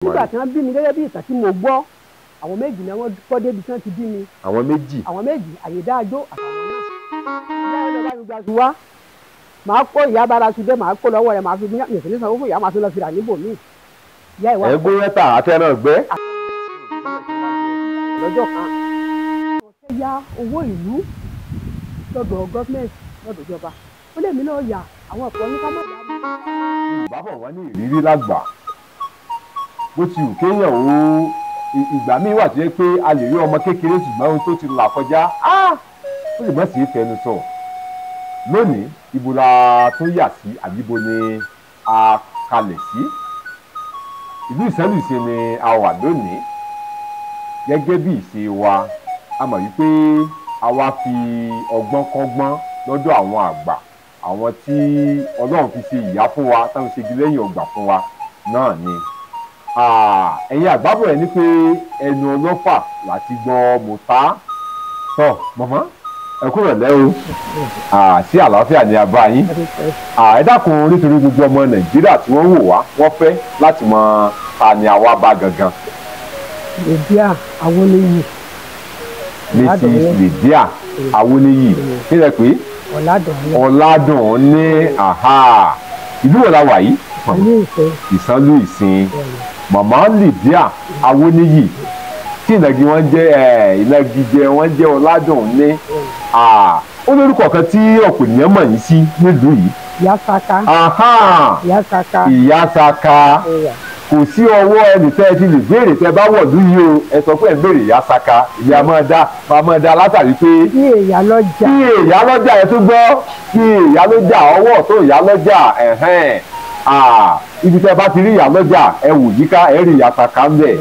nígbà tí wọ́n bí mi gẹ́gẹ́ bí ìtàn tí mo gbọ́ àwọn méjì ni wọ́n kọ́ débi tí wọ́n ti bí mi. àwọn méjì àyèdáàjò àtàwọn náà. ìyá ẹ̀rọ bá mi gba su wá màá kó ìyá bára su dé màá kó lọ́wọ́ rẹ̀ màá fi mi sì ní sanwó fún ìyá màá tún lọ fi rà níbò míì. ìyá ìwà ẹgbẹ́ mẹ́ta àtẹ̀ràn gbẹ́. lọ́jọ́ kan ọ̀sẹ̀ ya owó ìlú lọ́dọ̀ gọ́ọ̀mẹ̀ntì lọ́dọ̀ ìjọba ó lè mí náà yà àwọn ọ̀pọ̀ ní ká má yà á. Yorùbá bọ̀ wọ́n ní ìrírí lágbà bó ti wù kéèyàn ó ìgbà míì wà tó yẹ pé a lè rí ọmọ kékeré ṣùgbọ́n ohun tó ti là kọjá ó lè má sí fẹnu sọ lónìí ibo la tó yà sí àbíbo ni a kalẹ̀ sí ìlú Ìsẹ́lùṣe ni a wà lónìí gẹ́gẹ́ bí ìṣe wa a mọ̀ wípé a wá fi ọgbọ́n kọ́gbọ́n lọ́dọ̀ àwọn àgbà àwọn tí Ọlọ́run fi ṣe ìyá fún wa táwọn ṣe igi lẹ́yìn ọgbà fún wa náà ni ẹ̀yin àgbàbọ̀ ẹ̀ ní pé ẹnu ọlọ́fà láti gbọ́ mọ̀tá tọ́ mọ̀mọ́ ẹ kúrò lẹ́ o sí àlàáfíà ni a bá yín ẹ dákun nítorí gbogbo ọmọ Nàìjíríà tí wọ́n wò wá wọ́n fẹ́ láti mọ ta ni àwa bá gangan. Lydia Awoniyi. Mrs. Lydia Awoniyi kí lẹ pé Ọ̀làdùn ní ìlú wo la wà yìí. Ìsánlùìsìn màmá Lydia Awoniyi tí ìnagijẹ wọn jẹ́ Ọ̀làdùn ní ó lórúkọ kan tí ọ̀pọ̀ ènìyàn mọ̀ yín sí nílùú yìí. Ìyá Saka. Ìyá Saka kò sí ọwọ́ ẹnì tẹ́ ẹ ti lè béèrè tẹ́ bá wọ̀ lú yìí o ẹ sọ pé ẹ ń béèrè Ìyá Saka ìyá máa dá látàrí pé kí èyà lọ́jà ẹ tún gbọ́ kí èyà lọ́jà ọwọ́ tó ìyá lọ́jà ibi tẹ́ bá ti rí ìyá lọ́jà ẹ wò yíká ẹ rí Ìyá Saka ń bẹ̀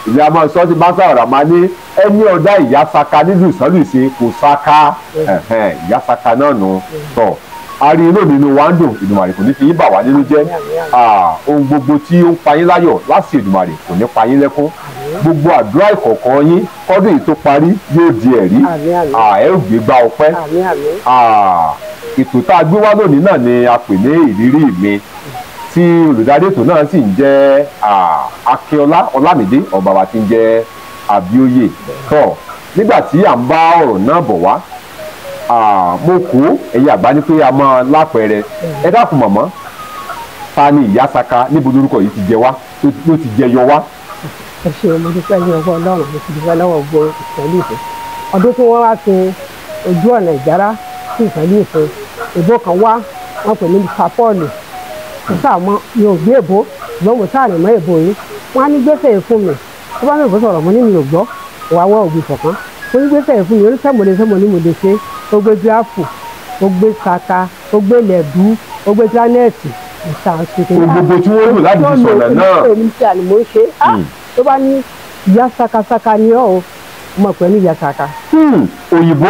ìyá máa sọ ti bá sàrà máa ní ẹni ọ̀dà Ìyá Saka nílùú Ìsánlùṣe kò Saka Ìyá Saka náà nù tọ̀ ari inú mi inú wa ń dùn Èdùmàrè kò ní fi yín bà wá nínú jẹ́ ohun gbogbo tí ó ń pa yín láyọ̀ láti Èdùmàrè kò ní pa yín lẹ́kún gbogbo àdúrà ìkọ̀kọ̀ yín kọ́dún yìí tó parí yóò di ẹ̀rí ẹ ò gbé gbá ọpẹ́ ètò tá a gbé wá lónìí náà ni a pè ní ìrírí mi tí olùdarí ètò náà sì ń jẹ́ Akínọlá Ọlámídé ọba wa tí ń jẹ́ Abíóyè tó nígbà tí à ń bá ọ̀rọ̀ náà bọ̀ wá mo kó ẹ̀yin àgbà ní pé a máa lápẹẹrẹ ẹ dákun mọ̀mọ́ ta ni Ìyá Saka níbo lórúkọ yìí ti jẹ wá ló ti jẹ yọ wá. ẹ ṣe mo dúpẹ́ ní ọgbọ́n Ọlọ́run mo ti dúpẹ́ lọ́wọ́ gbogbo Ìsánlùṣe ọdún tí wọ́n wá ṣe ojú ọ̀nà Ìjárá sí Ìsánlùṣe ìbò kan wá wọ́n pè ní Mr. Paul mo sáà mọ mi ò gbé èbó ṣùgbọ́n mo sáà rìn mọ́ èbó yìí wọ́n á ní gbèsè fún mi tó bá mi ò sọ̀rọ̀ mo ní mi ò gbọ́ wàá wọ́ òbí fọ̀kan mo ní gbèsè fún mi oníṣẹ́mọ̀lẹ́ ní mo lè ṣe ó gbé gíráfù ó gbé Saka ó gbé lẹ̀dú ó gbé granite gbogbo tí wọ́n lò láti fi sọ̀rọ̀ náà. èmi tí a lè mọ̀ ṣe tó bá ní Ìyá Saka ni ọ́ ọmọ pẹ̀ ní Ìyá Saka. òyìnbó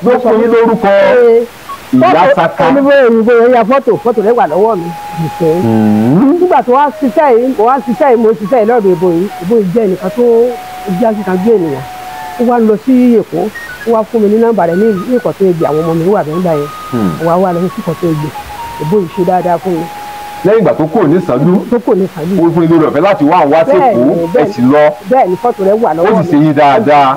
ló fún yín lórúkọ Ìyá Saka. òyìnbó yẹn ya fọ́tò rẹ̀ wà lọ́wọ́ mi. nígbà tó wá ṣiṣẹ́ yìí mo ṣiṣẹ́ yìí lọ́dọ̀ ìbò yìí jẹ́ ẹnìkan tó já sí kan gbé ènìyàn ó wá lọ sí Èkó ó wá fún mi ní nọ́mbà rẹ̀ ní Ìkọ̀tún Egbè àwọn ọmọ mi wà bẹ́ẹ̀ gbà yẹn ó wá lọ sí Ìkọ̀tún Egbè ìbò yìí ṣe dáadáa fún mi. lẹ́yìn ìgbà tó kúrò ní Ìsánlú ó fún ilé rẹ̀ fẹ́ láti wá àwọn àṣepọ̀ ẹ̀ sì lọ bẹ́ẹ̀ ni fọ́tò rẹ̀ wà lọ́wọ́ mi ó sì ṣe yín dáadáa.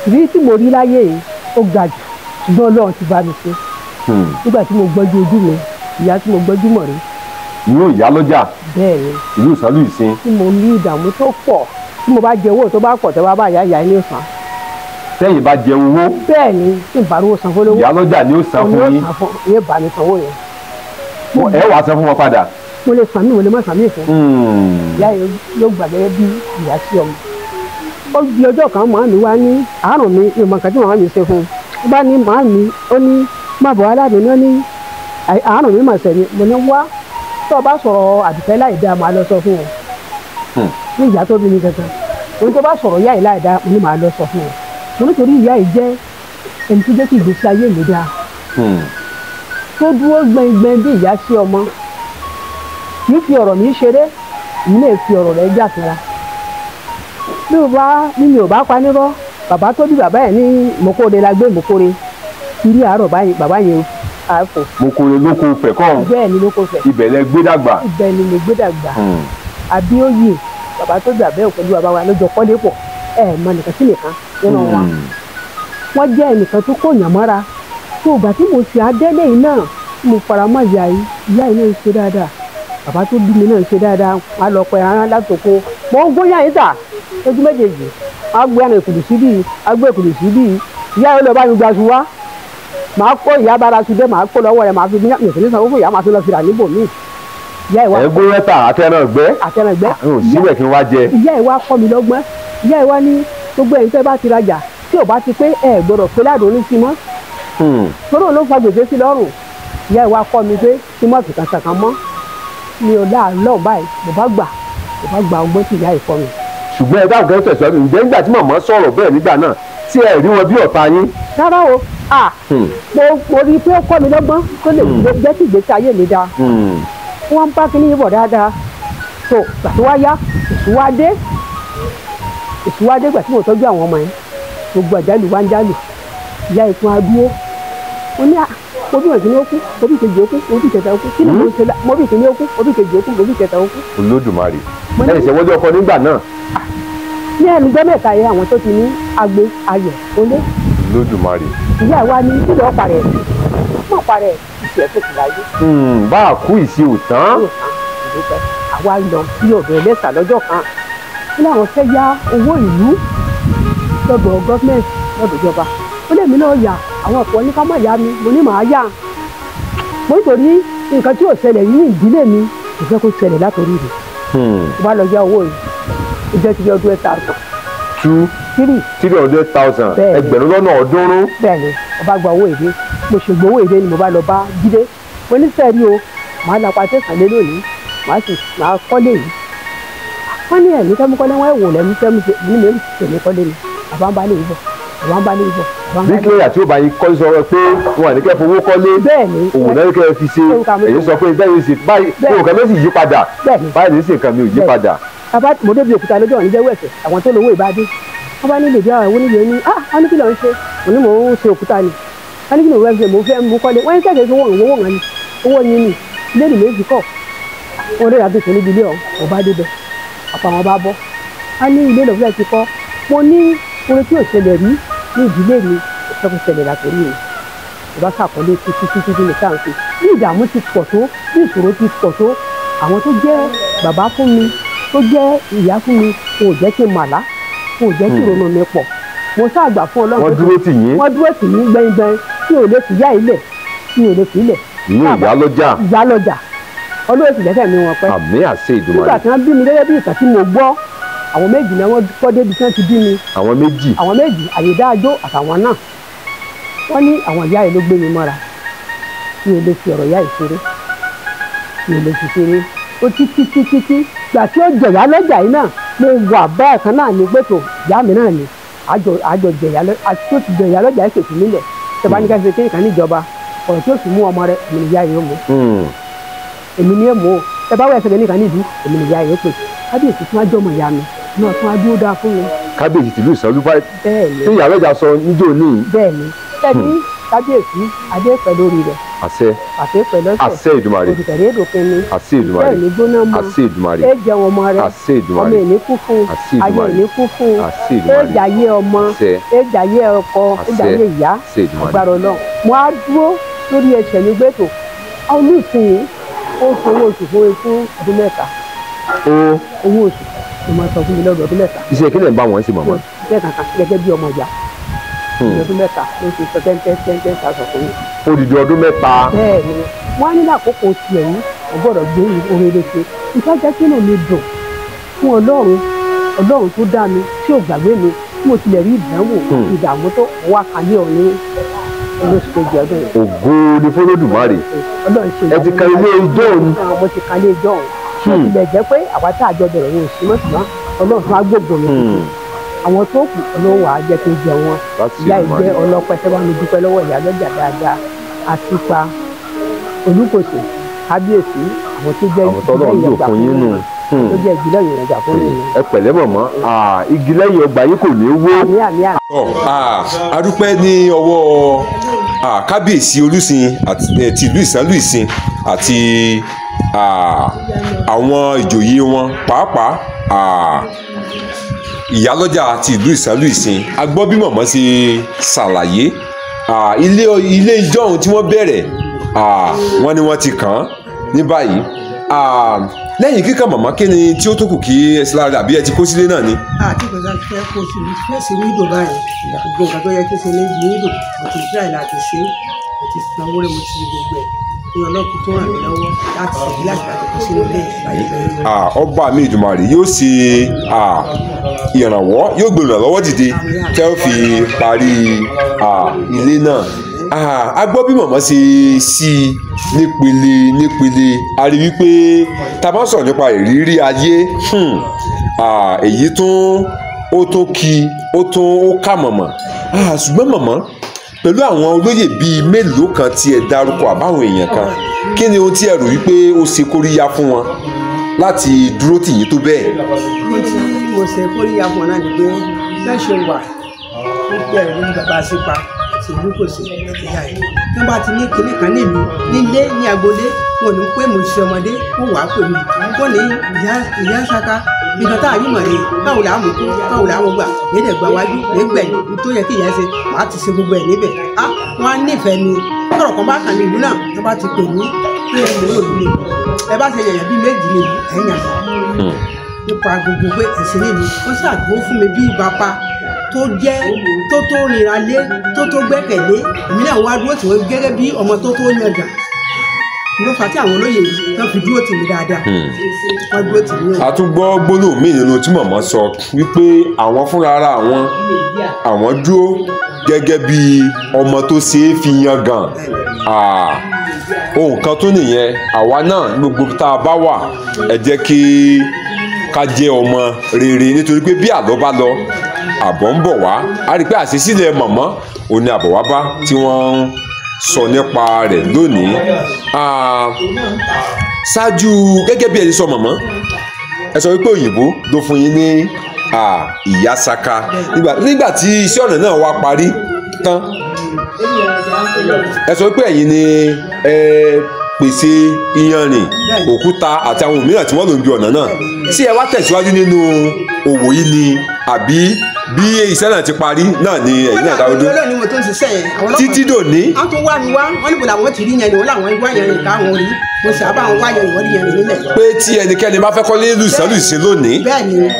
ìrírí tí mo rí láyé yìí ó ga jù ṣùgbọ́n Ọlọ́run ti bá mi ṣe nígbà tí mo gbọ́jú ojú mi ìyá tí mo gbọ́jú mọ̀ rí. ìlú Ìyá lọ́jà bẹ́ẹ̀ ni ìlú Ìsánlùṣe. tí mo ní ìdààmú tó pọ̀ tí mo bá jẹ owó tó bá pọ̀ tẹ́ wá bá ìyá ní òsàn. tẹ́yìn bá jẹ owó. bẹ́ẹ̀ ni tí n bá rówó san fún lówó. Ìyá lọ́jà ni ó san fún yín. yóò bá mi sanwó yẹn. ẹ wàá san fún wọn padà. mo lè san mí mo lè má san mí fún. ìyá yẹn yóò gbà gẹ́gẹ́ bí ìyá sí ọmọ. ó di ọjọ́ kan màá mi wá ní àárọ̀ mi ìmọ̀ nǹkan tí màá mi ṣe fún un. ó bá ní màá mi ó ní má bọ̀ aládùn náà ní àárọ̀ mi mà sẹ́ni mo ní wá tó o bá sọ̀rọ̀ Àdùkẹ́ láì dáa màá lọ sọ fún wọn. ní ìyá tó bí mi gangan òun tó bá sọ̀rọ̀ ìyá yìí láì dáa mo ní màá lọ sọ fún wọn. mo nítorí ìyá yìí jẹ́ ẹni tó jẹ́ kí ìgbésí ayé mi dáa. tó dúró gbẹngbẹng bí ìyá sí ọmọ kì í fi ọ̀rọ̀ mi ṣeré èmi lè fi ọ̀rọ̀ rẹ̀ jà kanra. bí mi ò bá pa nírọ́ bàbá tó bí bàbá yẹn ní Mokore la gbé Mokore ilé àárọ̀ báyìí bàbá yẹn àpò. mo kó lóko fẹ̀ kọ́. bẹ́ẹ̀ ni lóko fẹ̀. ibẹ̀ lẹ gbé dàgbà. ibẹ̀ ni mo gbé dàgbà. Abíóyè bàbá tó gbà bẹ́ẹ̀ pẹ̀lú bàbá wa lọ́jọ́ kọ́lé pọ̀ mọ nìkan sí nìkan nínú wọn. wọ́n jẹ́ ẹnìkan tó kó yàn mọ́ra. tó ìgbà tí mo ṣe adélé yìí náà mo fara mọ́ ìyá yìí náà ń ṣe dáadáa bàbá tó bí mi náà ń ṣe dáadáa wọn lọ pẹ ara látòkò mọ ń gbóyà yìí tà lójú méjèèjì wọn gbé àná ìkùdù síbí agbé ìkùdù síbí ìyá yìí lọ bá mi gbaṣu wá màá kó ìyá bára su dé màá kó lọ́wọ́ rẹ̀ màá fi ní ìpínlẹ̀ sanwó fún ìyá màá fi lọ fìrà níbò míì. ẹgbẹ́ rẹ́ta àtẹnàgbẹ́ síbẹ̀ kí n wá jẹ. ìyá ìwà kọ́ mi lọ́gbọ́n ìyá ìwà ní gbogbo ẹ̀yin tẹ́ bá ti rajà tí ò bá ti pé ẹ gbọ́dọ̀ pé ládùn ní sí mọ́. tóró ló fa gbèsè sí lọ́rùn ìyá ìwà kọ́ mi pé kí mọ́ fìkà sàkàn mọ́ mi ò láàlọ́ báyìí mo bá gba ọgbọ́n tí ìyá ìkọ́ mi. ṣùgbọ́n ẹ bá nǹkan tẹ̀síwájú ǹjẹ́ nígbà tí màmá sọ̀rọ̀ bẹ́ẹ̀ nígbà náà tí ẹ rí wọn bí ọ̀tá yín. rárá o mo rí i pé ó kọ́ mi lọ́gbọ́n tó lè jẹ́ kí ìgbésí ayé mi dáa. wọ́n ń bá kíní yìí bọ̀ dáadáa tó gbà tó wá yá ìṣúwádé gbà tí mo tọ́jú àwọn ọmọ yẹn gbogbo àjálù wá ń jálù ìyá ìfún adúró mo ní obi ìkíní ó kú obi ìkejì ó kú obi ìkẹta ó kú kí ni mo ṣe la obi ìkíní ó kú obi ìkejì ó kú obi ìkẹta ó kú. Olódùmarè ẹ ṣe wọ́jọ́ ọkọ nígbà náà. ní ẹnu gbẹ́ mẹ́ta yẹn àwọn tó ti ní agbe ayọ̀ olé. Olódùmarè. ìyá wa ní kí lọ́ọ́ parẹ́ mọ̀ parẹ́ ìṣe ẹ̀ tó ti láyé. bá a kú ìṣe òtán. àwa lọ sí ọ̀dọ̀ ẹlẹ́sà lọ́jọ́ kan ó láwọn fẹ́ yá owó ìlú lọ́dọ̀ gọ́ọ̀mẹ̀ntì lọ́dọ̀ ìjọba ó lè mí náà yà àwọn ọ̀pọ̀ ní ká má yá mi mo ní màá yá mo nítorí nǹkan tí ò ṣẹlẹ̀ yìí ní ìdílé mi kò fẹ́ kó ṣẹlẹ̀ látòrí rẹ̀ mo bá lọ yá owó yìí ó jẹ́ 300,000 ẹgbẹ̀rún lọ́nà ọ̀ọ́dúnrún. bẹ́ẹ̀ni mo bá gba owó èdè mo ṣègbè owó èdè ni mo bá lọ bá Jídé mo ní sẹ́ẹ̀rí o màá lọ pàṣẹ ìsàlẹ̀ lónìí màá kọ́lé yìí wọ́n ní ẹ̀mí kẹ́míkọ́lé wọ́n ẹ̀wò lẹ́mí kẹ́mí ní mi tèmi kọ́lé ni bàbá ń bá lè yíbọ̀ bàbá ń bá lè yíbọ̀. bí kílíà tí ó bá yín kọ́ sọ̀rọ̀ pé wọn àní kẹ́ fowó kọ́lé òun náà kẹ́ fi ṣe èyí sọ pé bẹ́ẹ̀ sì báyìí nǹkan mi sì yí padà báyìí ní sì nǹkan mi ò yí padà. bàbá mo débi òkúta lọ́jọ́ òní jẹ́wọ́ ẹ̀sẹ̀ àwọn tó lówó ìbádé wọ́n bá nílò ìdí àwọn onílé ní wọ́n ní kí ló ń ṣe òní mò ń ṣe òkúta ni wọ́n ní kí ló ń ṣe mò ń fẹ́ mú kọ́lé wọ́n ń kẹ́kẹ́ owó wọn ni owó yín ni lẹ́nu méjì kọ́ wọn lè ràbí ìṣòro ìbílẹ̀ ọ̀ bá débẹ̀ ọ̀pọ̀ àwọn bá bọ́ a ní ilé lọ́fẹ́ ti kọ́ mo ní orin tí ò ṣẹlẹ̀ rí ní ìdílé mi ìṣẹ́kù ṣẹlẹ̀ látòrí mi ìbá ṣàkọlé títí ní káàkiri ní ìdààmú ti pọ̀ tó ní ìṣòro ti pọ̀ tó àwọn tó jẹ́ bàbá fún mi tó jẹ́ ìyá fún mi kò jẹ́ kí n màlá kò jẹ́ kí ìrònú mi pọ̀ mo ṣàgbà fún Ọlọ́run wọ́n dúró tì yín gbẹ̀ngbẹ̀ng tí ò lè fi yá ilẹ̀ tí ò lè fi ilẹ̀. ìyá lọ́jà Ọlọ́run sì lẹ́sẹ̀ mi wọn pẹ́. àmì àṣẹ Ìdùmarè. nígbà tí wọ́n bí mi gẹ́gẹ́ bí ìtàn tí mo gbọ́ àwọn méjì náà wọ́n kọ́ débi tí wọ́n ti bí mi. àwọn méjì àyèdáàjò àtàwọn náà wọ́n ní àwọn ìyá yìí ló gbé mi mọ́ra mi ò lè fi ọ̀rọ̀ ìyá yìí ṣeré mi ò lè fi ṣeré ó títí gbà tí ó jẹ̀yà lọ́jà yìí náà mo wà bẹ́ẹ̀ kan náà ní pẹ̀tọ̀ ìyá mi náà ni àjọ jẹ̀yà lọ́jà yìí kèsì nílẹ̀ tẹ́bá ní ká ṣe kéèkàn níjọba ọ̀rọ̀ tí ó sì mú ọmọ rẹ̀ èmi ni ìyá yìí ó mú èmi ni èmo tẹ́bá wẹ̀ ṣẹlẹ̀ nìkan nídìí èmi ni ìyá yìí ó pè kábíyèsí tí wọ́n jọmọ ìyá mi náà tún á dúró dáa fún mi. kábíyèsí tìlú Ìsànlú báyìí tí ìyá lọ́jà sọ níjó ní. bẹ́ẹ̀ni tẹbi kábíyèsí adé pẹ̀lú orí rẹ̀. àṣẹ pẹ̀lú ẹsẹ̀ àṣẹ Ìdùmarè òdìtẹ̀rẹ́ èdòfin ni àṣẹ Ìdùmarè bẹ́ẹ̀ ni gbóná mọ́ àṣẹ Ìdùmarè ẹ jẹun ọmọ rẹ̀ àṣẹ Ìdùmarè ọmọ ìní kú fún àṣẹ ayé Ìdùmarè ìní kú fún àṣẹ ẹ Ìdùmarè jàyé ọmọ ẹ jàyé ọkọ ẹ jàyé ìyá àṣẹ Ìdùmarè agbára Ọlọ́run mo á dúró lórí ẹsẹ̀ mi gbẹ́tò olùsìn ó sanwó oṣù fún ọdún mẹ́ta owó oṣù ni mo sọ fún mi lọ́dún ọdún mẹ́ta. iṣẹ́ kí lè ń bá wọn sí màmá. iṣẹ́ kankan gẹ́gẹ́ bí ọmọ ìyá ọdún mẹ́ta ló ti sọ 10,000 fún mi. odidi ọdún mẹ́ta. bẹ́ẹ̀ ni wọ́n á ní lákòókò tiẹ̀ yìí wọ́n gbọ́dọ̀ gbé oríire ṣe ìfẹ́jẹ́ kí ló lè dùn fún Ọlọ́run tó dá mi tí ò gbàgbé mi tí mo tilẹ̀ rí ìdánwò ìdààmú tó wá kálé ọ̀ ní olóṣù kejì ọdún yìí. ògo ni f'Olódùmarè ẹ ti kan ilé ijó òun. mo ti kan ilé ijó òun mo tilẹ̀ jẹ́ pé àwa tá a jọ bẹ̀rẹ̀ wọn ò sí mọ́ ṣùgbọ́n Ọlọ́run tó á gbogbo mi àwọn tó kù Ọlọ́run á jẹ́ kí n jẹ wọn ìyá ìgbẹ́ ọlọ́pẹ́ tẹ́ bá mi dúpẹ́ lọ́wọ́ ìyá lọ́jà dáadáa àti pa Olúkòso kábíyèsí àwọn tó jẹ́ àwọn tọ́lọ́ ń lò fún yín nù. ló jẹ́ igi lẹ́yìn ọjà fún mi. ẹ pẹ̀lẹ́ mọ̀mọ́ igi lẹ́yìn ọgbà yìí kò ní wó. àmì. a dúpẹ́ ní ọwọ́ kábíyèsí Olúsìn ti ìlú Ìsànlú Ìsìn àti àwọn ìjòyè wọn pàápàá ìyálọ́jà ti ìlú Ìsànlú Ìsìn. a gbọ́ bí mọ̀mọ́ ṣe ṣàlàyé ilé ìjọ́hun tí wọ́n bẹ̀rẹ̀ wọ́n ní wọ́n ti kàn án ní báyìí. Lẹ́yìn kíkà màmá kí ni tí ó tó kù kí ẹ sí lára àbí ẹ ti kó sílé náà ni. àti ìgbà tí fẹ́ kó sí fẹ́ sí wíńdò báyìí gbogbo nǹkan tó yẹ kí ṣe ní wíńdò mo ti dúrà láti ṣe mo ti sanwó rẹ̀ mo ti ṣe gbogbo ẹ̀ ní ọlọ́kùn tó ràn mí lọ́wọ́ láti ṣe láti kó sínú ilé ìbáyìí. ọba mi Ìdùmarè yóò ṣe ìrànwọ́ yóò gbé ìrànlọ́wọ́ dìde tẹ́ ó fi parí ilé náà. A gbọ́ bí mọ̀mọ́ ṣe sí nípele a rí wípé tá a bá sọ̀rọ̀ nípa ìrírí ayé èyí ó ká mọ̀mọ́ ṣùgbọ́n mọ̀mọ́ pẹ̀lú àwọn olóyè bíi mélòó kan tí ẹ dárúkọ àbáwọn èèyàn kan kí ni ohun tí ẹ rò wípé ó ṣe kóríyá fún wọn láti dúró tì yín tó bẹ́ẹ̀. ohun tí mo ṣe kóríyá fún wọn náà ni pé bẹ́ẹ̀ ṣe wà ó bẹ̀rẹ̀ ní bàbá sípa ìlú kò sí ìyá yìí tí wọ́n bá ti ní kinní kan nílùú nílé ní agboolé wọn ò ní pé mo ṣe ọmọdé wọn wàá pè mí wọn ní ìyá Ṣaka ìgbà tá a yí mọ̀ rè báwo là á mú kó báwo là á mú gbà lédè gba wájú légbẹ̀yìn tó yẹ kí ìyá ṣe wàá ti ṣe gbogbo ẹ̀ níbẹ̀ wọn á nífẹ̀ẹ́ mi tọ̀rọ̀ kan bá kàn ní ìlú náà tó bá ti pè mí pé mo yóò lulẹ̀ ẹ bá ṣe yẹ̀yẹ̀ bíi méjì ní ẹ̀yàn nípa gbogbo pé ẹ̀sìn nílùú wọ́n ṣàdúró fún mi bíi bàbá tó jẹ́ tó rìnra lé tó gbẹ́kẹ̀lé èmi náà wá dúró tì wọ́n gẹ́gẹ́ bí ọmọ tó yànjà ló fà tí àwọn olóyè yìí náà fi dúró tì mí dáadáa wọ́n dúró tì mí. a tún gbọ́ gbólóhùn míì nínú tí mọ̀mọ́ sọ wípé àwọn fúnra ara àwọn dúró gẹ́gẹ́ bí ọmọ tó ṣe é fi yangàn ohun kan tó nìyẹn àwa náà gbogbo tá a bá wà ẹ jẹ́ kí ká jẹ́ ọmọ rere nítorí pé bí àlọ́ bá lọ àbọ̀ ń bọ̀ wá a rí i pé àṣesílẹ̀ mọ̀mọ́ òun ni àbọ̀ wá bá tí wọ́n ń sọ nípa rẹ̀ lónìí. Ṣáájú gẹ́gẹ́ bí ẹ ti sọ mọ̀mọ́ ẹ sọ wípé òyìnbó ló fún yín ní ìyá Ṣaka nígbà tí iṣẹ́ ọ̀nà náà wá parí tán ẹ sọ wípé ẹ̀yin ni pèsè iyanrìn òkúta àti àwọn mìíràn tí wọ́n lò ń bí ọ̀nà náà tí ẹ wá tẹ̀síwájú nínú òwò yìí ni àbí bí iṣẹ́ náà ti parí náà ni ẹ̀yin náà dáwọ́ dúró títí dòní. wọ́n tún wá mi wá wọ́n níbo làwọn ti rí yẹn ni wọ́n làwọn wá yẹn nìkan àwọn rí mo sábà wọn wá yẹn ìwọ́n rí yẹn nílẹ̀. pé tí ẹnikẹ́ni bá fẹ́ kọ́lé ìlú Ìsànlú Ìsìn lónìí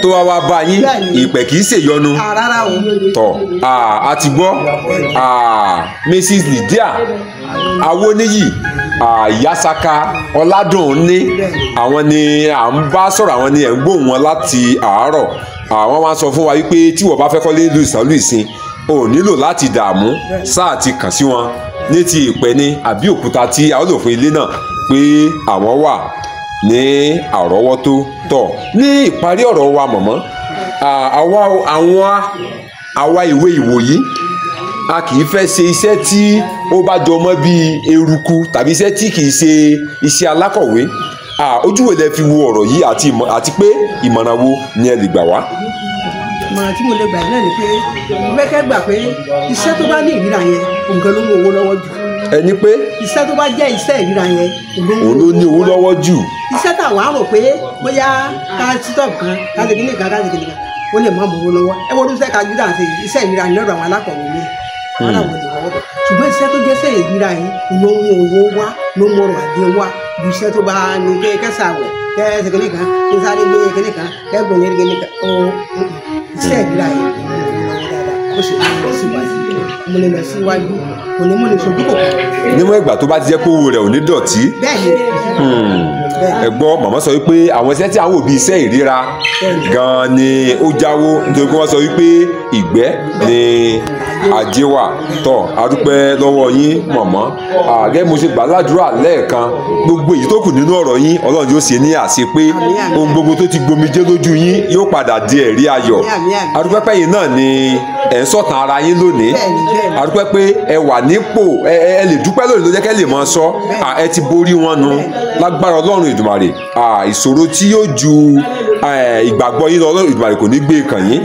tó wá bá yín ìpè kì í ṣèyọnu tọ̀ a ti gbọ́ Mrs. Lydia Awoniyi ìyá Ṣaka Ọládùnní àwọn ni à ń bá sọ̀rọ̀ àwọn ni ẹ̀ ń gbóhùn wọn láti àárọ̀ àwọn máa sọ fún wa wípé tí wọ́n bá fẹ́ kọ́lé ìlú Ìsànlú Ìsìn ò nílò láti dààmú sáà ti kàn sí wọn ní ti ìpẹ́ ní àbí òkúta tí a ó lò fún ilé náà pé àwọn wà ní àrọ́wọ́tó tọ̀. Ní ìparí ọ̀rọ̀ wa mọ̀mọ́ àwa ìwé ìwòyí a kì í fẹ́ ṣe iṣẹ́ tí ó bá jọ mọ́ bíi eruku tàbí iṣẹ́ tí kì í ṣe iṣẹ́ alákọ̀wé ojú wo lẹ fi wo ọ̀rọ̀ yìí àti pé ìmọ̀ràn wo ni ẹ lè gbà wá. ìmọ̀ràn tí mo lè gbà náà ni pé mẹ́kẹ́ gbà pé iṣẹ́ tó bá ní ìríra yẹn nǹkan ló mú owó lọ́wọ́ jù. ẹni pé iṣẹ́ tó bá jẹ́ iṣẹ́ ìríra yẹn òun ló ní owó lọ́wọ́ jù. iṣẹ́ táwọn á rò pé bóyá ká stop kan ká ṣe kíní kan ó lè má mọ owó lọ́wọ́ ẹ wọ́n iṣẹ́ kájú dáhùn sí iṣẹ́ ìríra ní ọ̀dọ̀ àwọn alákọ̀wé mi wọn làwọn lè wọ́wọ́ bẹ̀ ṣùgbọ́n iṣẹ́ tó jẹ́ iṣẹ́ ìríra yìí ló mú owó wá ló mú ọrọ̀ àdé wá ju iṣẹ́ tó bá ní kẹ́sà wẹ̀ kẹ́sẹ̀ kíní kan kí sáré gbé kíní kan kẹ́gbọ̀n yẹn kíní kan iṣẹ́ ìríra yìí ó sì lọ síwájú mo lè lọ síwájú kò ní mo lè sojú kò. níwọ̀n ìgbà tó bá ti jẹ́ pé owó rẹ̀ ò ní dọ̀tí. bẹ́ẹ̀ni. ẹ gbọ́ màmá sọ wípé àwọn iṣẹ́ tí àwọn òbí iṣẹ́ ìríra gan-an ni ó jáwó nítorí pé wọ́n sọ wípé ìgbẹ́ ni ajé wà tọ̀ adúpẹ́ lọ́wọ́ yín mọ̀mọ́ gẹ́gẹ́ mo ṣe gbà ládùúrà lẹ́ẹ̀kan gbogbo èyí tó kù nínú ọ̀rọ̀ yín Ọlọ́run yóò ṣe ní àṣepé ohun gbogbo tó ti gbomijé lójú yín yóò padà di ẹ̀rí ayọ̀ adúpẹ́ pẹ́yìn náà ni ẹ̀ ń sọ̀tàn ara yín lónìí a dúpẹ́ pé ẹ wà nípò ẹ lè dúpẹ́ lónìí ló jẹ́ kẹ́ lè mọ sọ ẹ ti borí wọn nu lágbára Ọlọ́run Èdùmàrè ìṣòro tí yóò ju ìgbàgbọ́ yín lọ Ọlọ́run Èdùmàrè kò ní gbé kàn yín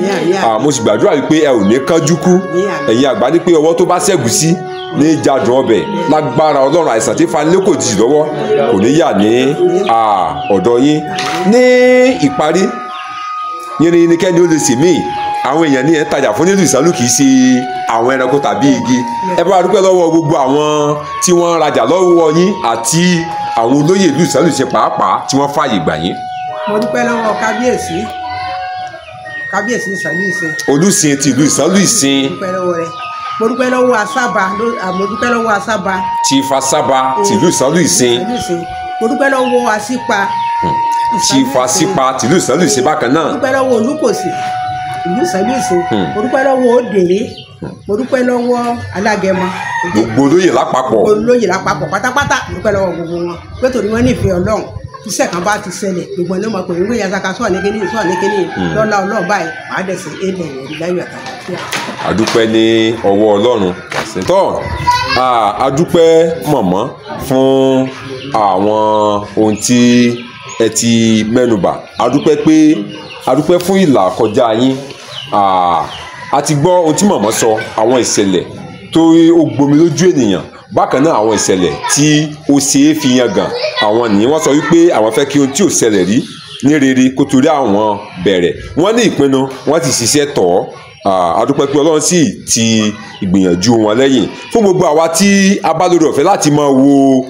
mo sì gbàdúrà wípé ẹ ò ní kánjú kú ẹ̀yin àgbà ní pé ọwọ́ tó bá ṣẹ́gun sí ní jádùn ọbẹ̀ lágbára Ọlọ́run àìsàn tí fanilé kò jì lọ́wọ́ kò ní yà ní ọ̀dọ̀ yín ní ìparí yìnyín kẹ́ni ó lè sè míì àwọn èèyàn ní ẹ̀ ń tajà fún nílùú ìsálú kì í ṣe àwọn ẹranko tàbí igi ẹ bá dúpẹ́ lọ́wọ́ gbogbo àwọn tí wọ́n ń rajà lọ́wọ́ yín àti àwọn olóyè ìlú ìsálú ṣe pàápàá tí wọ́n fààyè gbà yín. mo dúpẹ́ lọ́wọ́ kábíyèsí ìsálú ìsìn. olùsìn ti ìlú ìsálú ìsìn. mo dúpẹ́ lọ́wọ́ asábà Chief Asaba ti ìlú ìsálú ìsìn. mo dúpẹ́ lọ́wọ́ asípa. Chief Asípa ti ìlú ìsálú ìsìn bákan náà. mo dúpẹ́ lọ́wọ́ olùkòsì ìlú ìsálú ìsìn. mo dúpẹ́ lọ́wọ́ òdèrè mo dúpẹ́ lọ́wọ́ alágẹmọ. gbogbo olóyè lápapọ̀. olóyè lápapọ̀ pátápátá mo dúpẹ́ lọ́wọ́ gbogbo wọn pé torí wọn nífẹ̀ẹ́ Ọlọ́run iṣẹ́ kan bá ti ṣẹlẹ̀ gbogbo ẹni ọmọ pẹ̀lú ìyá saka sọ̀rọ̀ nìkéní lọ́la Ọlọ́run báyìí wàá dẹ̀sẹ̀ ẹ̀dẹ̀ ìrìn láyọ̀ àtàkùn. adúpẹ́ ní ọwọ́ Ọlọ́run tọ́ adúpẹ́ mọ̀mọ́ fún àwọn ohun tí ẹ ti mẹ́nubà adúpẹ́ fún ìlà kọjá yín a ti gbọ́ ohun tí mọ̀mọ́ sọ àwọn ìṣẹ̀lẹ̀ tó ó gbomi lójú ènìyàn bákan náà àwọn ìṣẹ̀lẹ̀ tí ó ṣe é fi yangàn àwọn nìyí wọ́n sọ wípé àwọn fẹ́ kí ohun tí ò ṣẹlẹ̀ rí ní rere kó torí àwọn bẹ̀rẹ̀ wọ́n ní ìpinnu wọ́n ti ṣiṣẹ́ tọ̀ ọ́ adúpẹ́ pé Ọlọ́run sì ti ìgbìyànjú wọn lẹ́yìn fún gbogbo àwa tí a bá lórí ọ̀fẹ́ láti máa wo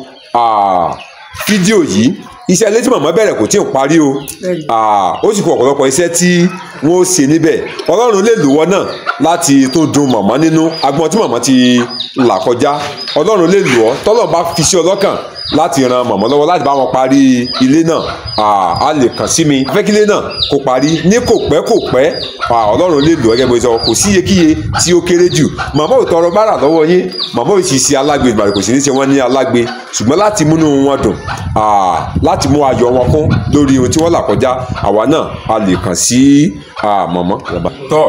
fídíò yìí iṣẹ́ ilé tí màmá bẹ̀rẹ̀ kò tí ì parí o ó sì kó ọ̀pọ̀lọpọ̀ iṣẹ́ tí wọ́n ó ṣe níbẹ̀ Ọlọ́run lè lò wọ́n náà láti tó dùn màmá nínú agbọn tí màmá ti là kọjá Ọlọ́run lè lò ọ́ tọ́lọ́ bá fi sí ọlọ́kàn láti ran màmá lọ́wọ́ láti bá wọn parí ilé náà a lè kàn sí mi afẹ́kílé náà kó parí ní kò pẹ́ Ọlọ́run lè lò ọ́ gẹ́gẹ́ bó ṣe kò sí iyekíye tí ó kéré jù màmá ò tọrọ bárà lọ́wọ́ yín màmá ò sì ṣe alágbe ìgbàlè kò sì ní ṣe wọ́n ní alágbe ṣùgbọ́n láti múnú wọn dùn láti mú ayọ̀ wọn kún lórí ohun tí wọ́n là kọjá àwa náà a lè kàn sí màmá. tọ́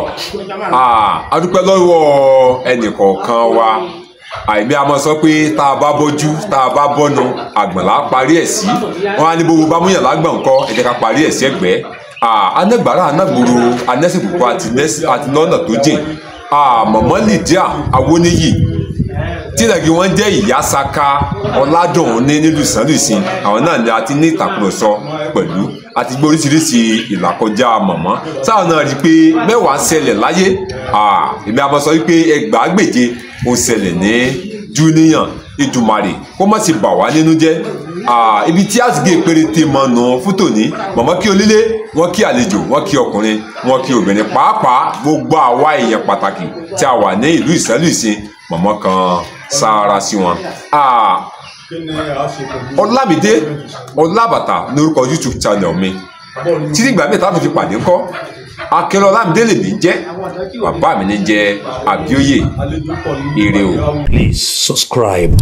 adúpẹ́ lọ́wọ́ ẹnìkọ̀ọ̀kan wa àìmí a máa sọ pé tá a bá bójú tá a bá bọ́nu àgbọ̀nlá parí ẹ̀ sí wọn á ní gbogbo bá múyàn lágbọ̀n kọ́ ẹ jẹ́ ká parí ẹ̀ sí ẹ̀gbẹ́ anágbára anágboro anẹ́sìkòkò àti lọ́nà tó jìn mọ̀mọ́ Lydia Awoniyi tílẹ̀gì wọn jẹ́ ìyá Saka Ọládùn ní nílùú ìsánlù ìsìn àwọn náà ni a ti ní ìtàkùrọ̀sọ pẹ̀lú àti gbé oríṣiríṣi ìlàkọjá mọ̀mọ́ sáwọn náà rí i pé mẹ́wàá ń ṣẹlẹ̀ láyé èmi a máa sọ wípé ẹgbàágbèje ó ṣẹlẹ̀ ní Júníyàn Èdùmàrè kó má sì bà wá nínú jẹ́ ibi tí àsìgè péréte mọ nù fún tòní mọ̀mọ́ kí onílé wọ́n kí àlejò wọ́n kí ọkùnrin wọ́n kí obìnrin pàápàá gbogbo àwa èèyàn pàtàkì tí a wà ní ìlú ìsánlù ìsìn mọ̀mọ́ kan sáárá sí wọn. Ọlámídé Ọlábàtà lórúkọ YouTube channel mi títí ìgbà mẹ́ta tó fi pàdé ńkọ́ Akẹ́lẹ́ Ọlámídé lèmi jẹ́ bàbá mi ní jẹ́ Àbíóyè ire o. Please subscribe.